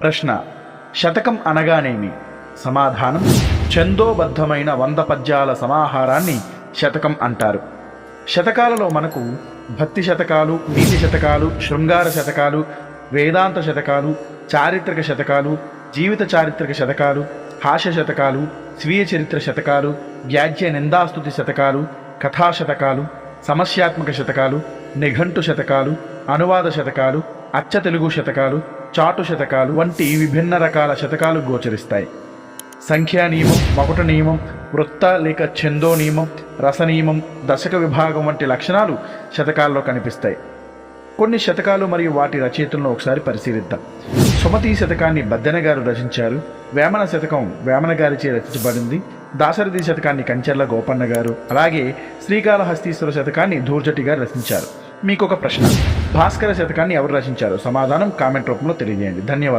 ప్రశ్న: శతకం అనగానేమి? సమాధానం: ఛందోబద్ధమైన 100 పద్యాల సమాహారాన్ని శతకం అంటారు. శతకాలలో మనకు భక్తి శతకాలు, నీతి శతకాలు, శృంగార శతకాలు, వేదాంత శతకాలు, చారిత్రక శతకాలు, జీవిత చారిత్రక శతకాలు, హాస్య శతకాలు, స్వీయ చరిత్ర శతకాలు, వ్యాజ్య నిందాస్తుతి శతకాలు, కథా శతకాలు, సమస్యాత్మక శతకాలు, నిఘంటు శతకాలు, అనువాద శతకాలు, అచ్చ తెలుగు శతకాలు, చాటు శతకాలు వంటి విభిన్న రకాల శతకాలు గోచరిస్తాయి. సంఖ్యా నియమం, మకుట నియమం, వృత్త లేక ఛందో నియమం, రస నియమం, దశక విభాగం వంటి లక్షణాలు శతకాల్లో కనిపిస్తాయి. కొన్ని శతకాలు మరియు వాటి రచయితలను ఒకసారి పరిశీలిద్దాం. సుమతి శతకాన్ని బద్దెన గారు రచించారు. వేమన శతకం వేమన గారిచే రచించబడింది. దాశరథి శతకాన్ని కంచెర్ల గోపన్న గారు, అలాగే శ్రీకాళహస్తీశ్వర శతకాన్ని ధూర్జటి గారు రచించారు. మీకు ఒక ప్రశ్న: భాస్కర శతకాన్ని ఎవరు రచించారు? సమాధానం కామెంట్ రూపంలో తెలియజేయండి. ధన్యవాదాలు.